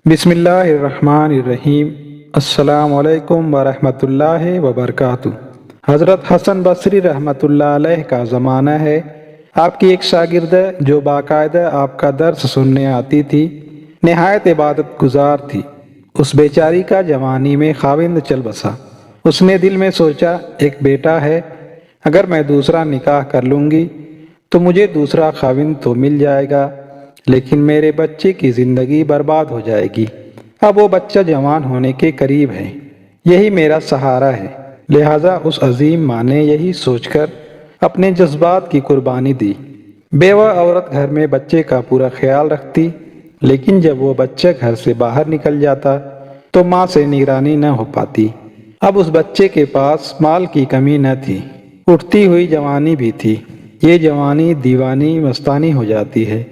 بسم اللہ الرحمن الرحیم۔ السلام علیکم ورحمۃ اللہ وبرکاتہ۔ حضرت حسن بصری رحمۃ اللہ علیہ کا زمانہ ہے۔ آپ کی ایک شاگرد جو باقاعدہ آپ کا درس سننے آتی تھی، نہایت عبادت گزار تھی۔ اس بیچاری کا جوانی میں خاوند چل بسا۔ اس نے دل میں سوچا، ایک بیٹا ہے، اگر میں دوسرا نکاح کر لوں گی تو مجھے دوسرا خاوند تو مل جائے گا، لیکن میرے بچے کی زندگی برباد ہو جائے گی۔ اب وہ بچہ جوان ہونے کے قریب ہے، یہی میرا سہارا ہے۔ لہٰذا اس عظیم ماں نے یہی سوچ کر اپنے جذبات کی قربانی دی۔ بیوہ عورت گھر میں بچے کا پورا خیال رکھتی، لیکن جب وہ بچہ گھر سے باہر نکل جاتا تو ماں سے نگرانی نہ ہو پاتی۔ اب اس بچے کے پاس مال کی کمی نہ تھی، اٹھتی ہوئی جوانی بھی تھی۔ یہ جوانی دیوانی مستانی ہو جاتی ہے،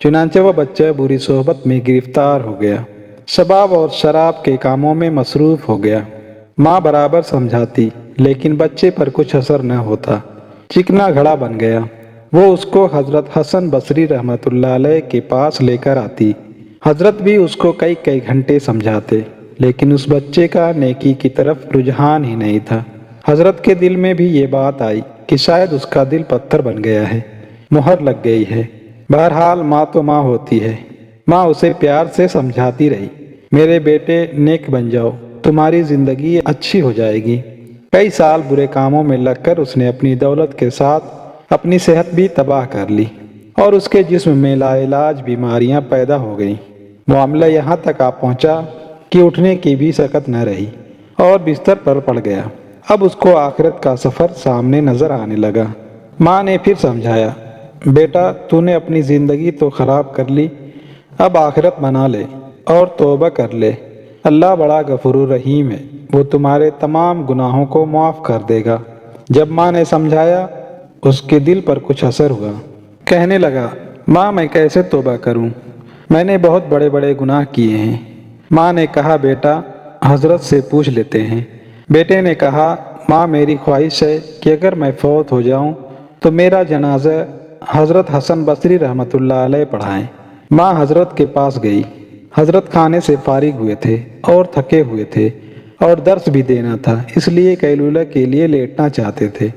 چنانچہ وہ بچہ بری صحبت میں گرفتار ہو گیا، شباب اور شراب کے کاموں میں مصروف ہو گیا۔ ماں برابر سمجھاتی، لیکن بچے پر کچھ اثر نہ ہوتا، چکنا گھڑا بن گیا۔ وہ اس کو حضرت حسن بصری رحمۃ اللہ علیہ کے پاس لے کر آتی۔ حضرت بھی اس کو کئی کئی گھنٹے سمجھاتے، لیکن اس بچے کا نیکی کی طرف رجحان ہی نہیں تھا۔ حضرت کے دل میں بھی یہ بات آئی کہ شاید اس کا دل پتھر بن گیا ہے، مہر لگ گئی ہے۔ بہرحال ماں تو ماں ہوتی ہے۔ ماں اسے پیار سے سمجھاتی رہی، میرے بیٹے نیک بن جاؤ، تمہاری زندگی اچھی ہو جائے گی۔ کئی سال برے کاموں میں لگ کر اس نے اپنی دولت کے ساتھ اپنی صحت بھی تباہ کر لی، اور اس کے جسم میں لا علاج بیماریاں پیدا ہو گئیں۔ معاملہ یہاں تک آ پہنچا کہ اٹھنے کی بھی سکت نہ رہی اور بستر پر پڑ گیا۔ اب اس کو آخرت کا سفر سامنے نظر آنے لگا۔ ماں نے پھر سمجھایا، بیٹا تو نے اپنی زندگی تو خراب کر لی، اب آخرت بنا لے اور توبہ کر لے۔ اللہ بڑا غفور الرحیم ہے، وہ تمہارے تمام گناہوں کو معاف کر دے گا۔ جب ماں نے سمجھایا، اس کے دل پر کچھ اثر ہوا۔ کہنے لگا، ماں میں کیسے توبہ کروں، میں نے بہت بڑے بڑے گناہ کیے ہیں۔ ماں نے کہا، بیٹا حضرت سے پوچھ لیتے ہیں۔ بیٹے نے کہا، ماں میری خواہش ہے کہ اگر میں فوت ہو جاؤں تو میرا جنازہ حضرت حسن بصری رحمۃ اللہ علیہ پڑھائیں۔ ماں حضرت کے پاس گئی۔ حضرت کھانے سے فارغ ہوئے تھے اور تھکے ہوئے تھے، اور درس بھی دینا تھا، اس لیے قیلولہ کے لیے لیٹنا چاہتے تھے۔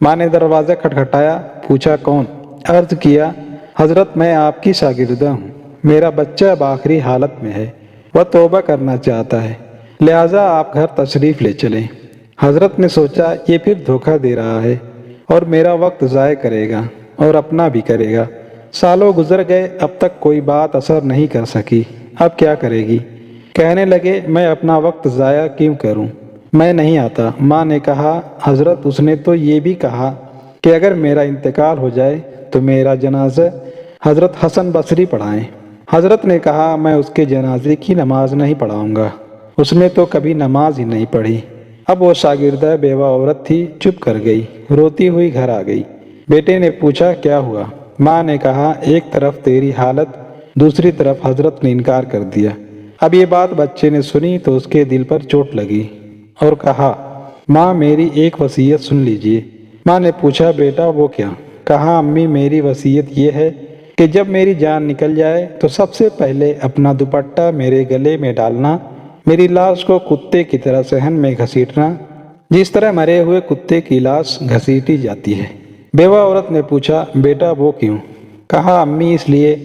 ماں نے دروازہ کھٹکھٹایا، پوچھا کون؟ عرض کیا، حضرت میں آپ کی شاگردہ ہوں، میرا بچہ اب آخری حالت میں ہے، وہ توبہ کرنا چاہتا ہے، لہٰذا آپ گھر تشریف لے چلیں۔ حضرت نے سوچا، یہ پھر دھوکہ دے رہا ہے اور میرا وقت ضائع کرے گا اور اپنا بھی کرے گا۔ سالوں گزر گئے، اب تک کوئی بات اثر نہیں کر سکی، اب کیا کرے گی؟ کہنے لگے، میں اپنا وقت ضائع کیوں کروں، میں نہیں آتا۔ ماں نے کہا، حضرت اس نے تو یہ بھی کہا کہ اگر میرا انتقال ہو جائے تو میرا جنازہ حضرت حسن بصری پڑھائیں۔ حضرت نے کہا، میں اس کے جنازے کی نماز نہیں پڑھاؤں گا، اس نے تو کبھی نماز ہی نہیں پڑھی۔ اب وہ شاگردہ بیوہ عورت تھی، چپ کر گئی، روتی ہوئی گھر آ گئی۔ بیٹے نے پوچھا، کیا ہوا؟ ماں نے کہا، ایک طرف تیری حالت، دوسری طرف حضرت نے انکار کر دیا۔ اب یہ بات بچے نے سنی تو اس کے دل پر چوٹ لگی اور کہا، ماں میری ایک وصیت سن لیجیے۔ ماں نے پوچھا، بیٹا وہ کیا؟ کہا، امی میری وصیت یہ ہے کہ جب میری جان نکل جائے تو سب سے پہلے اپنا دوپٹہ میرے گلے میں ڈالنا، میری لاش کو کتے کی طرح صحن میں گھسیٹنا، جس طرح مرے ہوئے کتے کی لاش گھسیٹی جاتی ہے۔ بیوہ عورت نے پوچھا، بیٹا وہ کیوں؟ کہا، امی اس لیے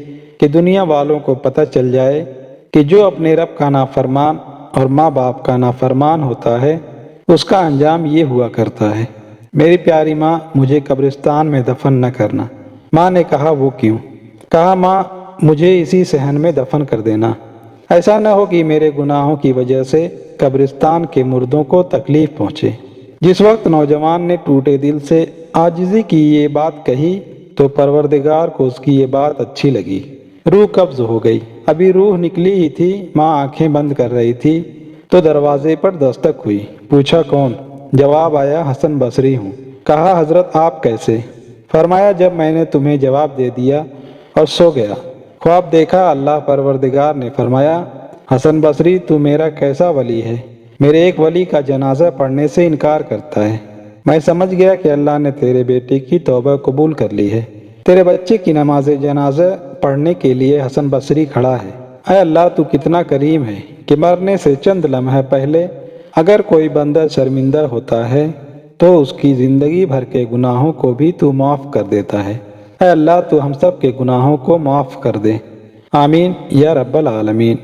کہ دنیا والوں کو پتہ چل جائے کہ جو اپنے رب کا نافرمان اور ماں باپ کا نافرمان ہوتا ہے، اس کا انجام یہ ہوا کرتا ہے۔ میری پیاری ماں، مجھے قبرستان میں دفن نہ کرنا۔ ماں نے کہا، وہ کیوں؟ کہا، ماں مجھے اسی صحن میں دفن کر دینا، ایسا نہ ہو کہ میرے گناہوں کی وجہ سے قبرستان کے مردوں کو تکلیف پہنچے۔ جس وقت نوجوان نے ٹوٹے دل سے عاجزی کی یہ بات کہی تو پروردگار کو اس کی یہ بات اچھی لگی، روح قبض ہو گئی۔ ابھی روح نکلی ہی تھی، ماں آنکھیں بند کر رہی تھی تو دروازے پر دستک ہوئی۔ پوچھا، کون؟ جواب آیا، حسن بصری ہوں۔ کہا، حضرت آپ کیسے؟ فرمایا، جب میں نے تمہیں جواب دے دیا اور سو گیا، خواب دیکھا۔ اللہ پروردگار نے فرمایا، حسن بصری تو میرا کیسا ولی ہے، میرے ایک ولی کا جنازہ پڑھنے سے انکار کرتا ہے۔ میں سمجھ گیا کہ اللہ نے تیرے بیٹے کی توبہ قبول کر لی ہے، تیرے بچے کی نماز جنازہ پڑھنے کے لیے حسن بصری کھڑا ہے۔ اے اللہ تو کتنا کریم ہے کہ مرنے سے چند لمحے پہلے اگر کوئی بندہ شرمندہ ہوتا ہے تو اس کی زندگی بھر کے گناہوں کو بھی تو معاف کر دیتا ہے۔ اے اللہ تو ہم سب کے گناہوں کو معاف کر دے، آمین یا رب العالمین۔